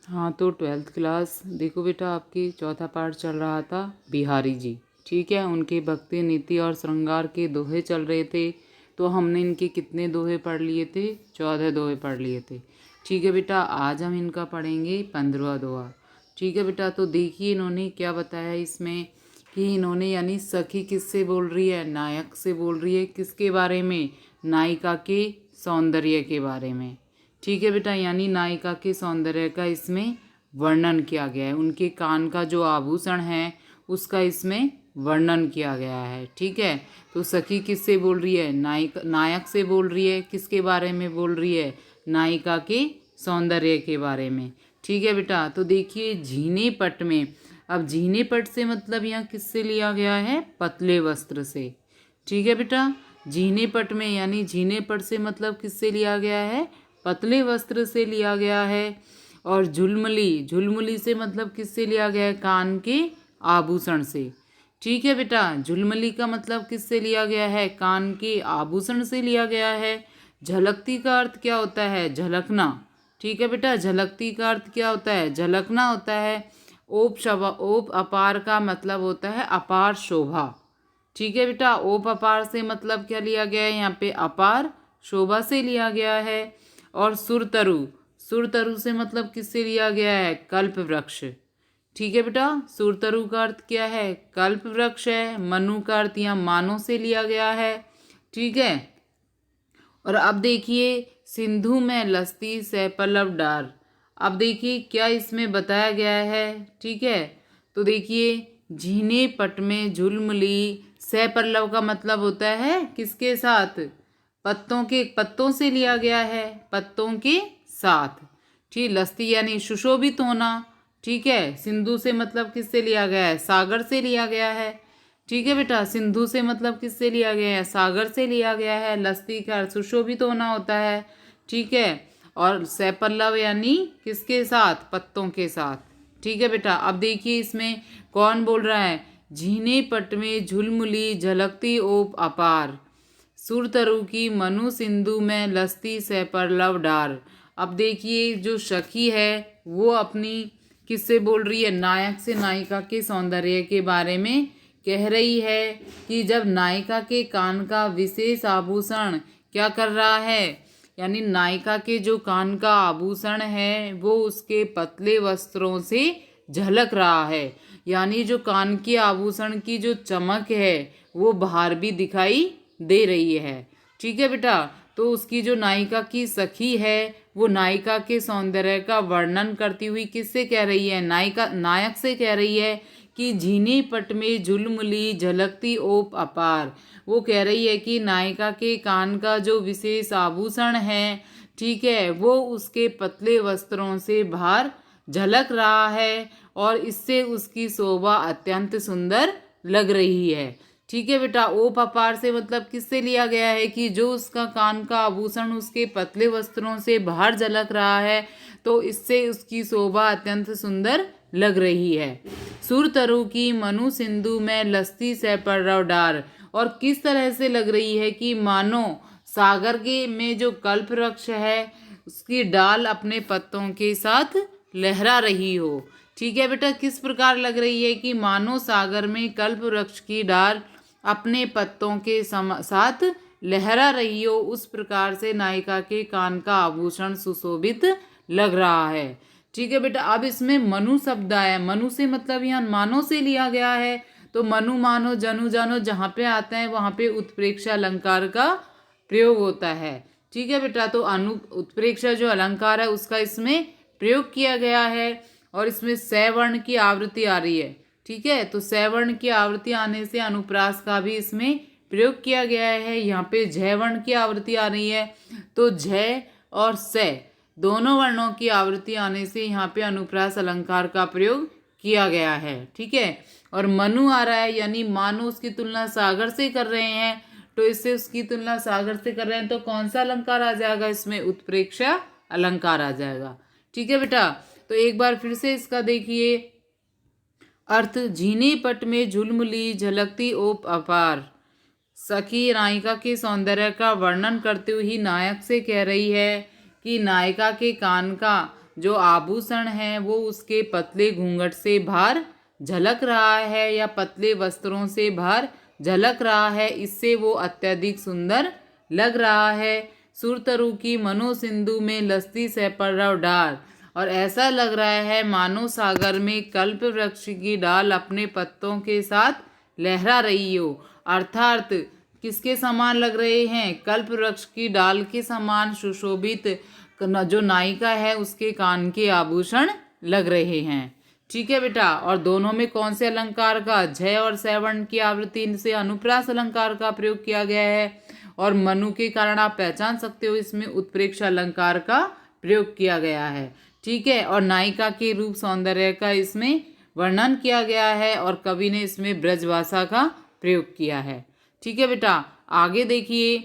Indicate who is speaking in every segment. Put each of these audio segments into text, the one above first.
Speaker 1: हाँ, तो 12th class देखो बेटा, आपकी चौथा पाठ चल रहा था बिहारी जी। ठीक है, उनके भक्ति नीति और श्रृंगार के दोहे चल रहे थे। तो हमने इनके कितने दोहे पढ़ लिए थे? 14 दोहे पढ़ लिए थे। ठीक है बेटा, आज हम इनका पढ़ेंगे 15वां दोहा। ठीक है बेटा, तो देखिए इन्होंने क्या बताया इसमें कि इन्होंने यानी सखी किससे बोल रही है? नायक से बोल रही है। किसके बारे में? नायिका के सौंदर्य के बारे में। ठीक है बेटा, यानी नायिका के सौंदर्य का इसमें वर्णन किया गया है। उनके कान का जो आभूषण है उसका इसमें वर्णन किया गया है। ठीक है, तो सखी किससे बोल रही है? नायक से बोल रही है। किसके बारे में बोल रही है? नायिका के सौंदर्य के बारे में। ठीक है बेटा, तो देखिए झीने पट में, अब झीने पट से मतलब यहाँ किससे लिया गया है? पतले वस्त्र से। ठीक है बेटा, झीने पट में यानी झीने पट से मतलब किससे लिया गया है? पतले वस्त्र से लिया गया है। और झुलमुली, झुलमुली से मतलब किससे लिया गया है? कान के आभूषण से। ठीक है बेटा, झुलमुली का मतलब किससे लिया गया है? कान के आभूषण से लिया गया है। झलकती का अर्थ क्या होता है? झलकना। ठीक है बेटा, झलकती का अर्थ क्या होता है? झलकना होता है। ओप अपार का मतलब होता है अपार शोभा। ठीक है बेटा, ओप अपार से मतलब क्या लिया गया है? यहाँ पे अपार शोभा से लिया गया है। और सुरतरु, सुरतरु से मतलब किससे लिया गया है? कल्प वृक्ष। ठीक है बेटा, सुरतरु का अर्थ क्या है? कल्प वृक्ष है। मनु का अर्थ यहाँ मानव से लिया गया है। ठीक है, और अब देखिए सिंधु में लस्ती सैपल्लव डार। अब देखिए क्या इसमें बताया गया है। ठीक है, तो देखिए झीने पट में झुलमुली, सैपल्लव का मतलब होता है किसके साथ? पत्तों से लिया गया है, पत्तों के साथ। ठीक, लस्ती यानी सुशोभित होना। ठीक है, सिंधु से मतलब किससे लिया गया है? सागर से लिया गया है। ठीक है बेटा, सिंधु से मतलब किससे लिया गया है? सागर से लिया गया है। लस्ती का सुशोभित होना होता है। ठीक है, और सैपल्लव यानी किसके साथ? पत्तों के साथ। ठीक है बेटा, अब देखिए इसमें कौन बोल रहा है? झीने पट में झुलमुली झलकती ओप अपार, सुरतरु की मनु सिंधु में लस्ती सैपल्लव डार। अब देखिए जो सखी है वो अपनी किससे बोल रही है? नायक से नायिका के सौंदर्य के बारे में कह रही है कि जब नायिका के कान का विशेष आभूषण क्या कर रहा है? यानी नायिका के जो कान का आभूषण है वो उसके पतले वस्त्रों से झलक रहा है। यानी जो कान के आभूषण की जो चमक है वो बाहर भी दिखाई दे रही है। ठीक है बेटा, तो उसकी जो नायिका की सखी है वो नायिका के सौंदर्य का वर्णन करती हुई किससे कह रही है? नायक से कह रही है कि झीनी पट में झुलमुली झलकती ओप अपार। वो कह रही है कि नायिका के कान का जो विशेष आभूषण है, ठीक है, वो उसके पतले वस्त्रों से बाहर झलक रहा है और इससे उसकी शोभा अत्यंत सुंदर लग रही है। ठीक है बेटा, ओप अपार से मतलब किससे लिया गया है कि जो उसका कान का आभूषण उसके पतले वस्त्रों से बाहर झलक रहा है तो इससे उसकी शोभा अत्यंत सुंदर लग रही है। सुरतरु की मनु सिंधु में लस्ती सैपल्लव डार, और किस तरह से लग रही है कि मानो सागर के में जो कल्प वृक्ष है उसकी डाल अपने पत्तों के साथ लहरा रही हो। ठीक है बेटा, किस प्रकार लग रही है कि मानो सागर में कल्प वृक्ष की डाल अपने पत्तों के साथ लहरा रही हो, उस प्रकार से नायिका के कान का आभूषण सुशोभित लग रहा है। ठीक है बेटा, अब इसमें मनु शब्द आया। मनु से मतलब यहाँ मानो से लिया गया है। तो मनु मानो जनु जानो जहाँ पे आता है वहाँ पे उत्प्रेक्षा अलंकार का प्रयोग होता है। ठीक है बेटा, तो उत्प्रेक्षा जो अलंकार है उसका इसमें प्रयोग किया गया है और इसमें सवर्ण की आवृत्ति आ रही है। ठीक है, तो सवर्ण की आवृत्ति आने से अनुप्रास का भी इसमें प्रयोग किया गया है। यहाँ पे झ वर्ण की आवृत्ति आ रही है, तो झ और स दोनों वर्णों की आवृत्ति आने से यहाँ पे अनुप्रास अलंकार का प्रयोग किया गया है। ठीक है, और मनु आ रहा है यानी मानो उसकी तुलना सागर से कर रहे हैं, तो इससे उसकी तुलना सागर से कर रहे हैं तो कौन सा अलंकार आ जाएगा? इसमें उत्प्रेक्षा अलंकार आ जाएगा। ठीक है बेटा, तो एक बार फिर से इसका देखिए अर्थ। झीनी पट में झुलमुली झलकती ओप अपार, सखी नायिका के सौंदर्य का वर्णन करते हुए नायक से कह रही है कि नायिका के कान का जो आभूषण है वो उसके पतले घूंघट से बाहर झलक रहा है या पतले वस्त्रों से बाहर झलक रहा है, इससे वो अत्यधिक सुंदर लग रहा है। सुरतरु की मनोसिंधु में लस्ती सैपर्रव डार, और ऐसा लग रहा है मानो सागर में कल्प वृक्ष की डाल अपने पत्तों के साथ लहरा रही हो। अर्थात किसके समान लग रहे हैं? कल्प वृक्ष की डाल के समान सुशोभित जो नायिका है उसके कान के आभूषण लग रहे हैं। ठीक है बेटा। और दोनों में कौन से अलंकार का, झ और सैवर्ण की आवृत्ति से अनुप्रास अलंकार का प्रयोग किया गया है। और मनु के कारण आप पहचान सकते हो इसमें उत्प्रेक्ष अलंकार का प्रयोग किया गया है। ठीक है। और नायिका के रूप सौंदर्य का इसमें वर्णन किया गया है और कवि ने इसमें ब्रजभाषा का प्रयोग किया है। ठीक है बेटा। आगे देखिए,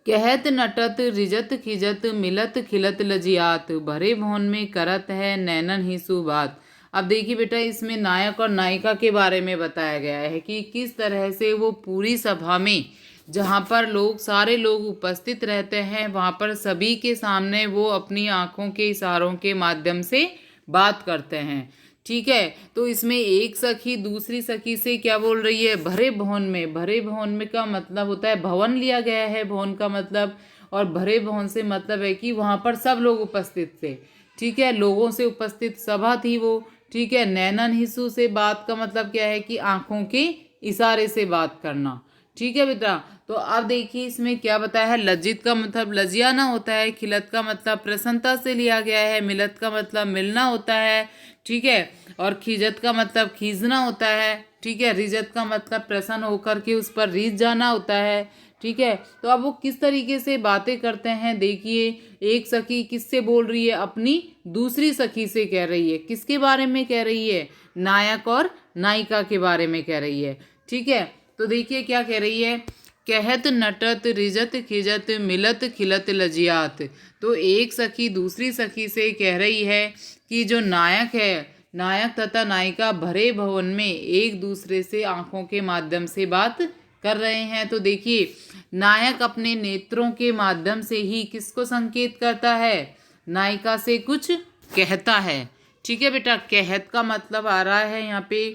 Speaker 1: कहत नटत रिजत खिजत मिलत खिलत लजियात, भरे भवन में करत है नैनन ही सुबात। अब देखिए बेटा, इसमें नायक और नायिका के बारे में बताया गया है कि किस तरह से वो पूरी सभा में, जहाँ पर सारे लोग उपस्थित रहते हैं, वहाँ पर सभी के सामने वो अपनी आंखों के इशारों के माध्यम से बात करते हैं। ठीक है। तो इसमें एक सखी दूसरी सखी से क्या बोल रही है? भरे भवन में। भरे भवन में का मतलब होता है भवन लिया गया है, भवन का मतलब, और भरे भवन से मतलब है कि वहाँ पर सब लोग उपस्थित थे। ठीक है। लोगों से उपस्थित सभा थी वो। ठीक है। नैनन हिस्सू से बात का मतलब क्या है कि आंखों के इशारे से बात करना। ठीक है बेटा। तो अब देखिए इसमें क्या बताया है। लज्जित का मतलब लजियाना होता है, खिलत का मतलब प्रसन्नता से लिया गया है, मिलत का मतलब मिलना होता है। ठीक है। और खिजत का मतलब खींचना होता है। ठीक है। रिजत का मतलब प्रसन्न होकर के उस पर रीझ जाना होता है। ठीक है। तो अब वो किस तरीके से बातें करते हैं देखिए। एक सखी किससे बोल रही है? अपनी दूसरी सखी से कह रही है। किसके बारे में कह रही है? नायक और नायिका के बारे में कह रही है। ठीक है। तो देखिए क्या कह रही है। कहत नटत रिजत खिजत मिलत खिलत लजियात। तो एक सखी दूसरी सखी से कह रही है कि जो नायक है, नायक तथा नायिका भरे भवन में एक दूसरे से आंखों के माध्यम से बात कर रहे हैं। तो देखिए, नायक अपने नेत्रों के माध्यम से ही किसको संकेत करता है? नायिका से कुछ कहता है। ठीक है बेटा। कहत का मतलब आ रहा है यहाँ पे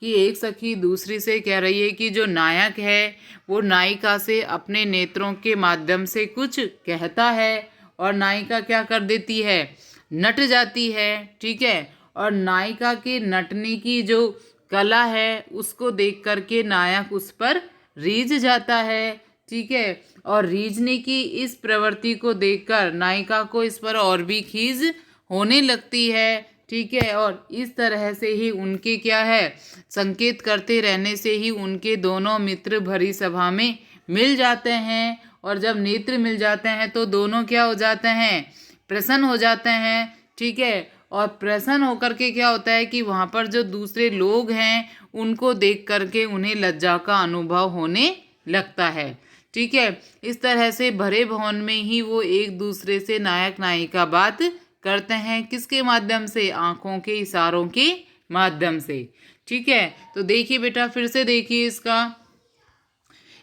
Speaker 1: कि एक सखी दूसरी से कह रही है कि जो नायक है वो नायिका से अपने नेत्रों के माध्यम से कुछ कहता है, और नायिका क्या कर देती है? नट जाती है। ठीक है। और नायिका के नटने की जो कला है उसको देख करके नायक उस पर रीझ जाता है। ठीक है। और रीझने की इस प्रवृत्ति को देखकर नायिका को इस पर और भी खीज होने लगती है। ठीक है। और इस तरह से ही उनके क्या है, संकेत करते रहने से ही उनके दोनों मित्र भरी सभा में मिल जाते हैं। और जब नेत्र मिल जाते हैं तो दोनों क्या हो जाते हैं? प्रसन्न हो जाते हैं। ठीक है। और प्रसन्न होकर के क्या होता है कि वहाँ पर जो दूसरे लोग हैं उनको देख करके उन्हें लज्जा का अनुभव होने लगता है। ठीक है। इस तरह से भरे भवन में ही वो एक दूसरे से नायक नायिका बात करते हैं। किसके माध्यम से? आंखों के इशारों के माध्यम से। ठीक है। तो देखिए बेटा, फिर से देखिए इसका।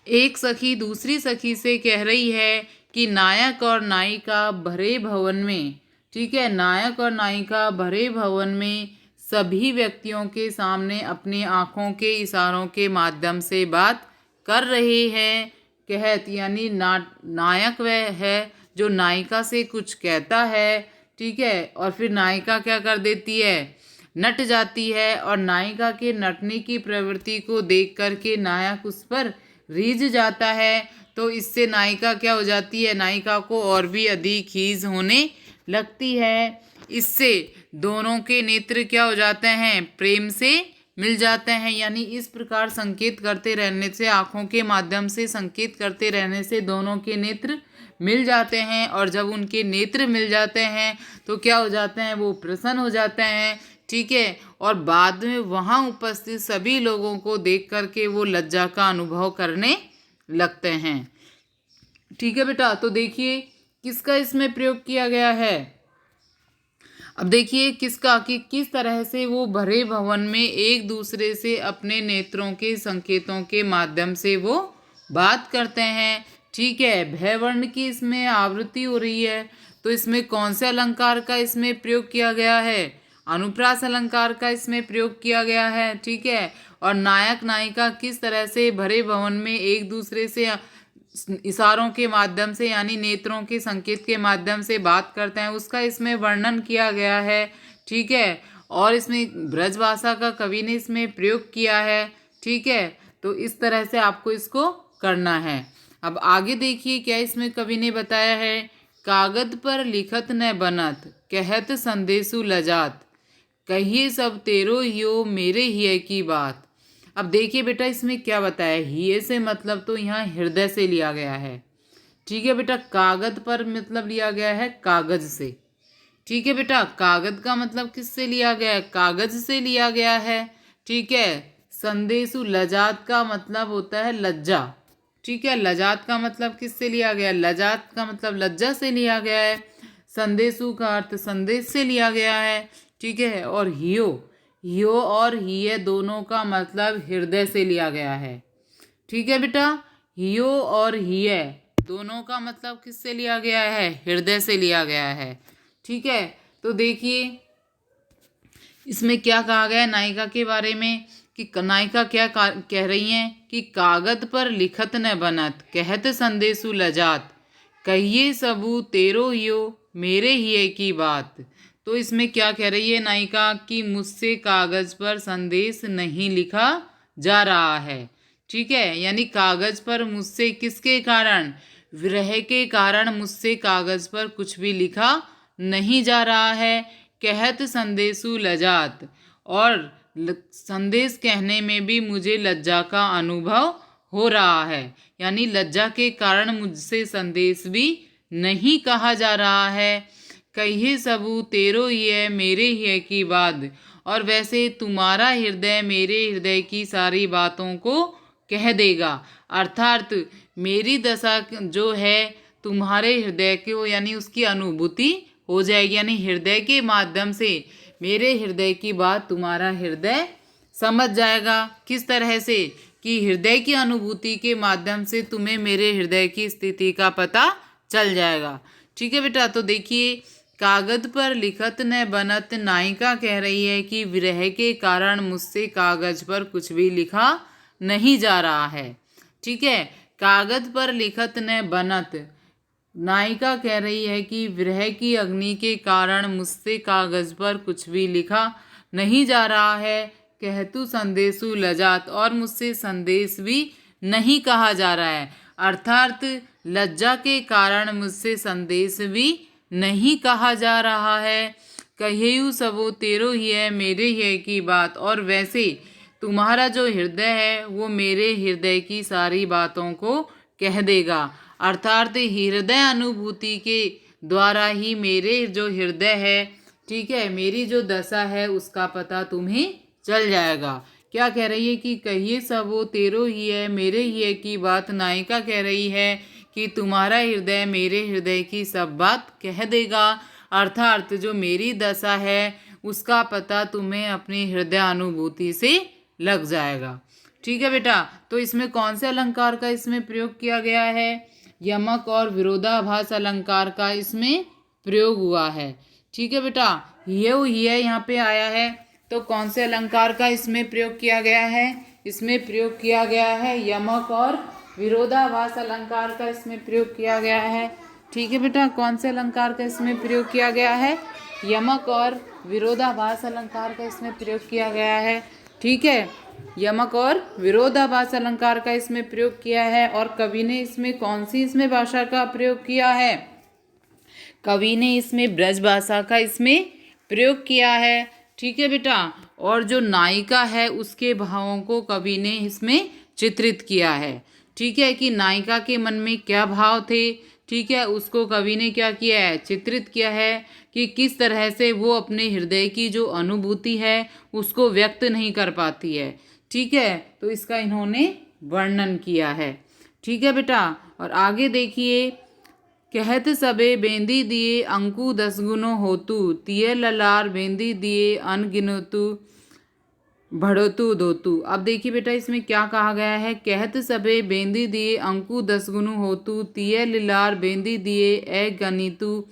Speaker 1: एक सखी दूसरी सखी से कह रही है कि नायक और नायिका भरे भवन में, ठीक है, नायक और नायिका भरे भवन में सभी व्यक्तियों के सामने अपनी आंखों के इशारों के माध्यम से बात कर रहे हैं। कहत यानी नायक वह है जो नायिका से कुछ कहता है। ठीक है। और फिर नायिका क्या कर देती है? नट जाती है। और नायिका के नटने की प्रवृत्ति को देख करके नायक उस पर रीझ जाता है। तो इससे नायिका क्या हो जाती है? नायिका को और भी अधिक खीज होने लगती है। इससे दोनों के नेत्र क्या हो जाते हैं? प्रेम से मिल जाते हैं। यानी इस प्रकार संकेत करते रहने से, आंखों के माध्यम से संकेत करते रहने से दोनों के नेत्र मिल जाते हैं। और जब उनके नेत्र मिल जाते हैं तो क्या हो जाते हैं? वो प्रसन्न हो जाते हैं। ठीक है। और बाद में वहाँ उपस्थित सभी लोगों को देख करके वो लज्जा का अनुभव करने लगते हैं। ठीक है बेटा। तो देखिए किसका इसमें प्रयोग किया गया है। अब देखिए किसका, कि किस तरह से वो भरे भवन में एक दूसरे से अपने नेत्रों के संकेतों के माध्यम से वो बात करते हैं। ठीक है। भय वर्ण की इसमें आवृत्ति हो रही है। तो इसमें कौन से अलंकार का इसमें प्रयोग किया गया है? अनुप्रास अलंकार का इसमें प्रयोग किया गया है। ठीक है। और नायक नायिका किस तरह से भरे भवन में एक दूसरे से इशारों के माध्यम से यानी नेत्रों के संकेत के माध्यम से बात करते हैं, उसका इसमें वर्णन किया गया है। ठीक है। और इसमें ब्रजभाषा का कवि ने इसमें प्रयोग किया है। ठीक है। तो इस तरह से आपको इसको करना है। अब आगे देखिए क्या इसमें कवि ने बताया है। कागद पर लिखत न बनत, कहत संदेशु लजात, कहिए सब तेरो हियो मेरे हिय की बात। अब देखिए बेटा इसमें क्या बताया, हिय से मतलब तो यहाँ हृदय से लिया गया है। ठीक है बेटा। कागद पर मतलब लिया गया है कागज से। ठीक है बेटा। कागज का मतलब किससे लिया गया है? कागज से लिया गया है। ठीक है। संदेशु लजात का मतलब होता है लज्जा। ठीक है। लजात का मतलब किससे लिया गया? लजात का मतलब लज्जा से लिया गया है। संदेशु का अर्थ संदेश से लिया गया है। ठीक है। और हियो, हियो और हिय दोनों का मतलब हृदय से लिया गया है। ठीक है बेटा। हियो और हिय दोनों का मतलब किससे लिया गया है? हृदय से लिया गया है। ठीक है। तो देखिए इसमें क्या कहा गया है नायिका के बारे में कि नायिका क्या कह रही हैं कि कागद पर लिखत न बनत, कहत संदेशु लजात, कहिए सबू तेरो हियो मेरे हिये की बात। तो इसमें क्या कह रही है नायिका कि मुझसे कागज पर संदेश नहीं लिखा जा रहा है। ठीक है। यानी कागज पर मुझसे किसके कारण? विरह के कारण मुझसे कागज पर कुछ भी लिखा नहीं जा रहा है। कहत संदेशु लजात, और संदेश कहने में भी मुझे लज्जा का अनुभव हो रहा है। यानी लज्जा के कारण मुझसे संदेश भी नहीं कहा जा रहा है। कहिए सबू तेरो हिय मेरे हिय की बात, और वैसे तुम्हारा हृदय मेरे हृदय की सारी बातों को कह देगा। अर्थात मेरी दशा जो है तुम्हारे हृदय को यानी उसकी अनुभूति हो जाएगी। यानी हृदय के माध्यम से मेरे हृदय की बात तुम्हारा हृदय समझ जाएगा। किस तरह से? कि हृदय की अनुभूति के माध्यम से तुम्हें मेरे हृदय की स्थिति का पता चल जाएगा। ठीक है बेटा। तो देखिए कागज पर लिखत न बनत, नायिका कह रही है कि विरह के कारण मुझसे कागज पर कुछ भी लिखा नहीं जा रहा है। ठीक है। कागज पर लिखत न बनत, नायिका कह रही है कि विरह की अग्नि के कारण मुझसे कागज पर कुछ भी लिखा नहीं जा रहा है। कहतु संदेशु लजात, और मुझसे संदेश भी नहीं कहा जा रहा है। अर्थात लज्जा के कारण मुझसे संदेश भी नहीं कहा जा रहा है। कहियु सबो तेरो ही है मेरे ही की बात, और वैसे तुम्हारा जो हृदय है वो मेरे हृदय की सारी बातों को कह देगा। अर्थात हृदय अनुभूति के द्वारा ही मेरे जो हृदय है, ठीक है, मेरी जो दशा है उसका पता तुम्हें चल जाएगा। क्या कह रही है कि कहिए सब वो तेरो ही है मेरे ही है की बात। नायिका कह रही है कि तुम्हारा हृदय मेरे हृदय की सब बात कह देगा। अर्थात जो मेरी दशा है उसका पता तुम्हें अपनी हृदय अनुभूति से लग जाएगा। ठीक है बेटा। तो इसमें कौन से अलंकार का इसमें प्रयोग किया गया है? यमक और विरोधाभास अलंकार का इसमें प्रयोग हुआ है। ठीक है बेटा। ये यहाँ पे आया है, तो कौन से अलंकार का इसमें प्रयोग किया गया है? इसमें प्रयोग किया गया है यमक और विरोधाभास अलंकार का इसमें प्रयोग किया गया है। ठीक है बेटा। कौन से अलंकार का इसमें प्रयोग किया गया है? यमक और विरोधाभास अलंकार का इसमें प्रयोग किया गया है। ठीक है। यमक और विरोधाभास अलंकार का इसमें प्रयोग किया है। और कवि ने इसमें कौन सी इसमें भाषा का प्रयोग किया है? कवि ने इसमें ब्रज भाषा का इसमें प्रयोग किया है। ठीक है बेटा। और जो नायिका है उसके भावों को कवि ने इसमें चित्रित किया है। ठीक है, कि नायिका के मन में क्या भाव थे, ठीक है, उसको कवि ने क्या किया है? चित्रित किया है कि किस तरह से वो अपने हृदय की जो अनुभूति है उसको व्यक्त नहीं कर पाती है। ठीक है, तो इसका इन्होंने वर्णन किया है। ठीक है बेटा। और आगे देखिए, कहत सबे बेंदी दिए अंकु 10 गुनो होतु, तिये ललार बेंदी दिए अन गिनतु भड़ोतु धोतु। अब देखिए बेटा इसमें क्या कहा गया है? कहत सबे बेंदी दिए अंकु 10 गुनु होतु, तिये ललार बेंदी दिए ए गनितु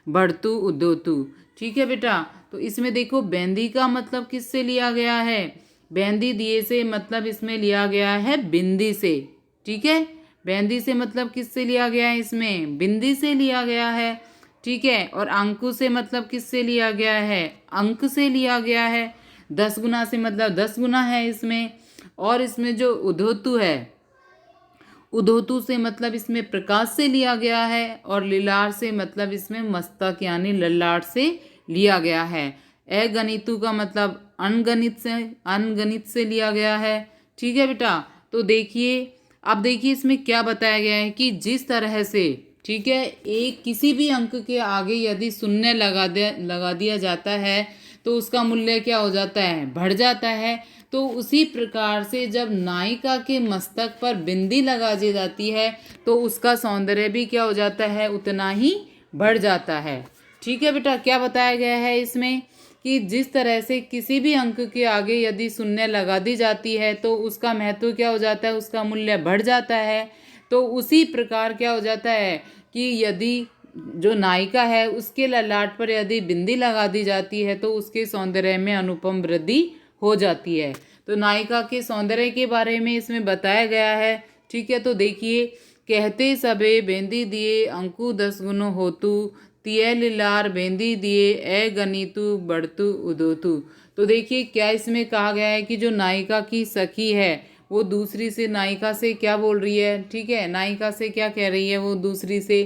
Speaker 1: बढ़तु उद्धोतु। ठीक है बेटा, तो इसमें देखो बेंदी का मतलब किससे लिया गया है, बेंदी दिए से मतलब इसमें लिया गया है बिंदी से। ठीक है, बेंदी से मतलब किससे लिया गया है, इसमें बिंदी से लिया गया है। ठीक है, और अंकु से मतलब किससे लिया गया है, अंक से लिया गया है। 10 गुना से मतलब 10 गुना है इसमें। और इसमें जो उद्धोतु है, उद्धोतु से मतलब इसमें प्रकाश से लिया गया है। और लीलार से मतलब इसमें मस्तक यानी ललाट से लिया गया है। अगणितु का मतलब अनगणित से लिया गया है। ठीक है बेटा, तो देखिए अब देखिए इसमें क्या बताया गया है कि जिस तरह से, ठीक है, एक किसी भी अंक के आगे यदि शून्य लगा दिया जाता है तो उसका मूल्य क्या हो जाता है, बढ़ जाता है। तो उसी प्रकार से जब नायिका के मस्तक पर बिंदी लगा दी जाती है तो उसका सौंदर्य भी क्या हो जाता है, उतना ही बढ़ जाता है। ठीक है बेटा, क्या बताया गया है इसमें कि जिस तरह से किसी भी अंक के आगे यदि शून्य लगा दी जाती है तो उसका महत्व क्या हो जाता है, उसका मूल्य बढ़ जाता है। तो उसी प्रकार क्या हो जाता है कि यदि जो नायिका है उसके ललाट पर यदि बिंदी लगा दी जाती है तो उसके सौंदर्य में अनुपम वृद्धि हो जाती है। तो नायिका के सौंदर्य के बारे में इसमें बताया गया है। ठीक है, तो देखिए, कहते सबे बेंदी दिए अंकु 10 गुनो होतु, तिय लीलार बेंदी दिए अगणितु बढ़तु उदोतु। तो देखिए क्या इसमें कहा गया है कि जो नायिका की सखी है वो दूसरी से नायिका से क्या बोल रही है। ठीक है, नायिका से क्या कह रही है वो दूसरी से,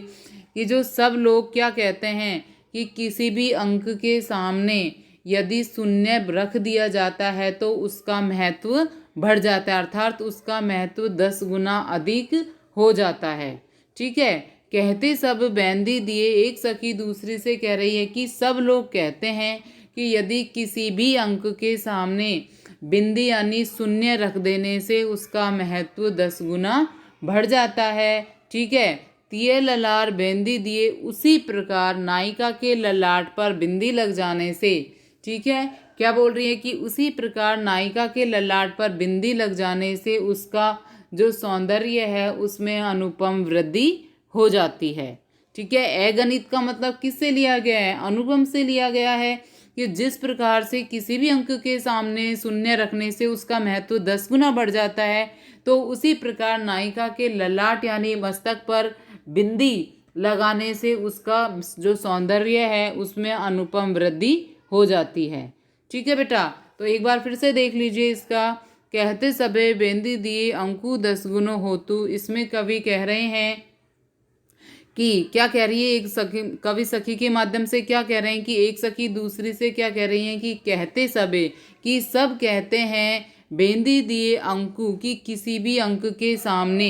Speaker 1: कि जो सब लोग क्या कहते हैं कि किसी भी अंक के सामने यदि शून्य रख दिया जाता है तो उसका महत्व बढ़ जाता है, अर्थात उसका महत्व 10 गुना अधिक हो जाता है। ठीक है, कहते सब बेंदी दिए, एक सखी दूसरी से कह रही है कि सब लोग कहते हैं कि यदि किसी भी अंक के सामने बिंदी यानी शून्य रख देने से उसका महत्व 10 गुना बढ़ जाता है। ठीक है, तिये ललार बेंदी दिए, उसी प्रकार नायिका के ललाट पर बिंदी लग जाने से, ठीक है, क्या बोल रही है कि उसी प्रकार नायिका के ललाट पर बिंदी लग जाने से उसका जो सौंदर्य है उसमें अनुपम वृद्धि हो जाती है। ठीक है, अगणित का मतलब किससे लिया गया है, अनुपम से लिया गया है कि जिस प्रकार से किसी भी अंक के सामने शून्य रखने से उसका महत्व 10 गुना बढ़ जाता है, तो उसी प्रकार नायिका के ललाट यानी मस्तक पर बिंदी लगाने से उसका जो सौंदर्य है उसमें अनुपम वृद्धि हो जाती है। ठीक है बेटा, तो एक बार फिर से देख लीजिए इसका। कहते सबे बेंदी दिए अंकु 10 गुनो होतु, इसमें कवि कह रहे हैं कि क्या कह रही है, एक सखी, कवि सखी के माध्यम से क्या कह रहे हैं कि एक सखी दूसरी से क्या कह रही हैं कि कहते सबे, कि सब कहते हैं, बेंदी दिए अंकु, कि किसी भी अंक के सामने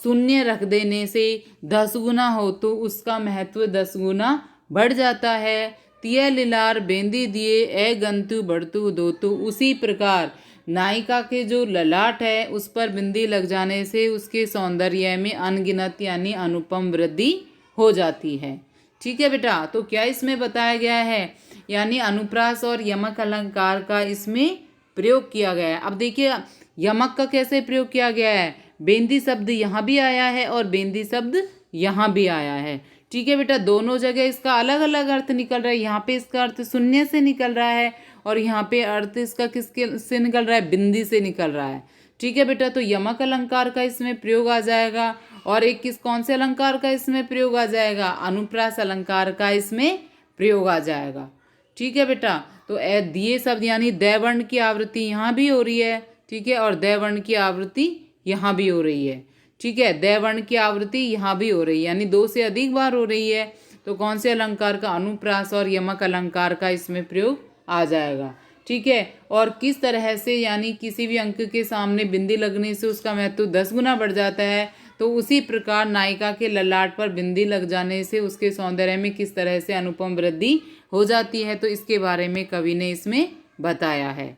Speaker 1: शून्य रख देने से 10 गुना हो तो उसका महत्व 10 गुना बढ़ जाता है। तिय लीलार बेंदी दिए अगंतु बढ़तु दोतु, उसी प्रकार नायिका के जो ललाट है उस पर बिंदी लग जाने से उसके सौंदर्य में अनगिनत यानी अनुपम वृद्धि हो जाती है। ठीक है बेटा, तो क्या इसमें बताया गया है, यानी अनुप्रास और यमक अलंकार का इसमें प्रयोग किया गया है। अब देखिए यमक का कैसे प्रयोग किया गया है, बेंदी शब्द यहाँ भी आया है और बेंदी शब्द यहाँ भी आया है। ठीक है बेटा, दोनों जगह इसका अलग अलग अर्थ निकल रहा है। यहाँ पे इसका अर्थ शून्य से निकल रहा है और यहाँ पे अर्थ इसका किसके से निकल रहा है, बिंदी से निकल रहा है। ठीक है बेटा, तो यमक अलंकार का इसमें प्रयोग आ जाएगा और एक कौन से अलंकार का इसमें प्रयोग आ जाएगा, अनुप्रास अलंकार का इसमें प्रयोग आ जाएगा। ठीक है बेटा, तो दिए शब्द यानी दैवर्ण की आवृत्ति यहाँ भी हो रही है। ठीक है, और दैवर्ण की आवृत्ति यहाँ भी हो रही है। ठीक है, दैवर्ण की आवृत्ति यहाँ भी हो रही है, यानी 2 से अधिक बार हो रही है। तो कौन से अलंकार का, अनुप्रास और यमक अलंकार का इसमें प्रयोग आ जाएगा। ठीक है, और किस तरह से, यानी किसी भी अंक के सामने बिंदी लगने से उसका महत्व 10 गुना बढ़ जाता है, तो उसी प्रकार नायिका के ललाट पर बिंदी लग जाने से उसके सौंदर्य में किस तरह से अनुपम वृद्धि हो जाती है, तो इसके बारे में कवि ने इसमें बताया है।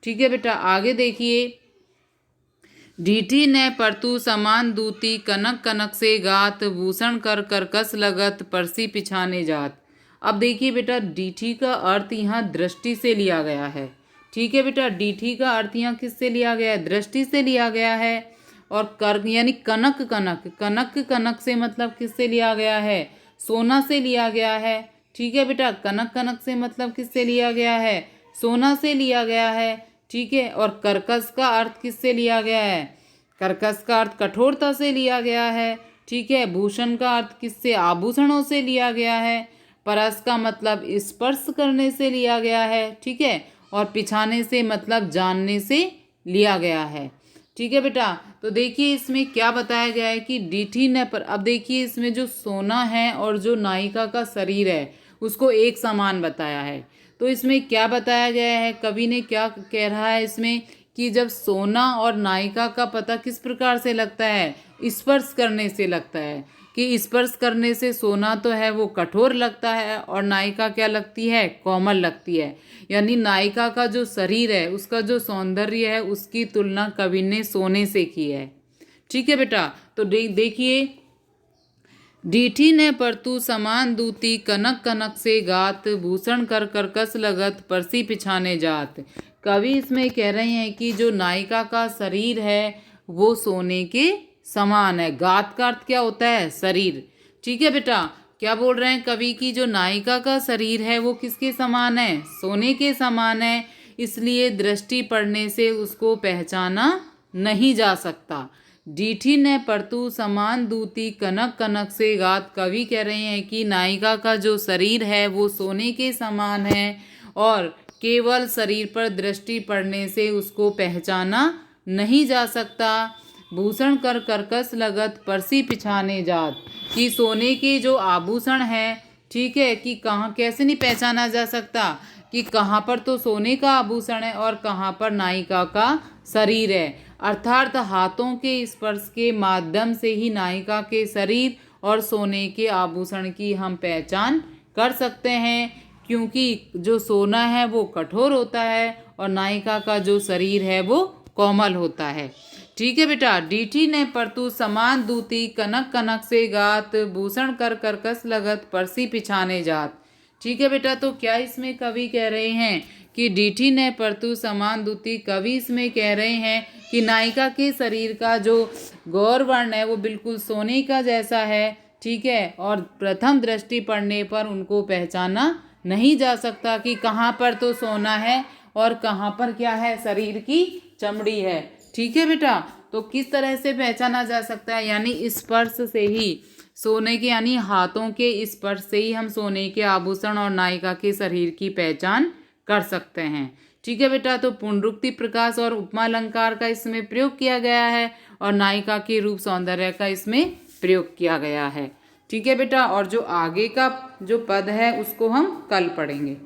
Speaker 1: ठीक है बेटा, आगे देखिए, ढीठी ने परतु समान दूती, कनक कनक से गात, भूषण कर कर्कश लगत, परसी पिछाने जात। अब देखिए बेटा, डीठी का अर्थ यहाँ दृष्टि से लिया गया है। ठीक है बेटा, डीठी का अर्थ यहाँ किससे लिया गया है, दृष्टि से लिया गया है। और कर यानी कनक कनक, कनक कनक से मतलब किससे लिया गया है, सोना से लिया गया है। ठीक है बेटा। कनक, कनक से मतलब किससे लिया गया है? सोना से लिया गया है। ठीक है। और कर्कश का अर्थ किससे लिया गया है? कर्कश का अर्थ कठोरता से लिया गया है। ठीक है। भूषण का अर्थ किससे? आभूषणों से लिया गया है। परस का मतलब स्पर्श करने से लिया गया है। ठीक है। और पिछाने से मतलब जानने से लिया गया है। ठीक है बेटा। तो देखिए इसमें क्या बताया गया है कि डीठी न पर, अब देखिए इसमें जो सोना है और जो नायिका का शरीर है उसको एक समान बताया है। तो इसमें क्या बताया गया है, कवि ने क्या कह रहा है इसमें कि जब सोना और नायिका का पता किस प्रकार से लगता है? स्पर्श करने से लगता है। कि स्पर्श करने से सोना तो है वो कठोर लगता है और नायिका क्या लगती है? कोमल लगती है। यानी नायिका का जो शरीर है, उसका जो सौंदर्य है, उसकी तुलना कवि ने सोने से की है। ठीक है बेटा। तो देखिए, डीठी ने परतु समान दूती, कनक कनक से गात, भूषण कर कर्कश लगत, परसी पिछाने जात। कवि इसमें कह रहे हैं कि जो नायिका का शरीर है वो सोने के समान है। गात का अर्थ क्या होता है? शरीर। ठीक है बेटा। क्या बोल रहे हैं कवि की जो नायिका का शरीर है वो किसके समान है? सोने के समान है। इसलिए दृष्टि पड़ने से उसको पहचाना नहीं जा सकता। डीठी ने परतु समान दूती, कनक कनक से गात। कवि कह रहे हैं कि नायिका का जो शरीर है वो सोने के समान है और केवल शरीर पर दृष्टि पड़ने से उसको पहचाना नहीं जा सकता। भूषण कर कर्कश लगत, परसी पिछाने जात। कि सोने के जो आभूषण है, ठीक है, कि कहाँ कैसे नहीं पहचाना जा सकता कि कहाँ पर तो सोने का आभूषण है और कहाँ पर नायिका का शरीर है। अर्थात हाथों के स्पर्श के माध्यम से ही नायिका के शरीर और सोने के आभूषण की हम पहचान कर सकते हैं, क्योंकि जो सोना है वो कठोर होता है और नायिका का जो शरीर है वो कोमल होता है। ठीक है बेटा। डीठी ने परतु समान दूती, कनक कनक से गात, भूषण कर कर्कश लगत, परसी पिछाने जात। ठीक है बेटा। तो क्या इसमें कवि कह रहे हैं कि डीठी ने परतु समान दूती? कवि इसमें कह रहे हैं कि नायिका के शरीर का जो गौरवर्ण है वो बिल्कुल सोने का जैसा है। ठीक है। और प्रथम दृष्टि पड़ने पर उनको पहचाना नहीं जा सकता कि कहाँ पर तो सोना है और कहाँ पर क्या है? शरीर की चमड़ी है। ठीक है बेटा। तो किस तरह से पहचाना जा सकता है? यानी स्पर्श से ही, सोने के यानी हाथों के स्पर्श से ही हम सोने के आभूषण और नायिका के शरीर की पहचान कर सकते हैं। ठीक है बेटा। तो पुनरुक्ति प्रकाश और उपमा अलंकार का इसमें प्रयोग किया गया है और नायिका के रूप सौंदर्य का इसमें प्रयोग किया गया है। ठीक है बेटा। और जो आगे का जो पद है उसको हम कल पढ़ेंगे।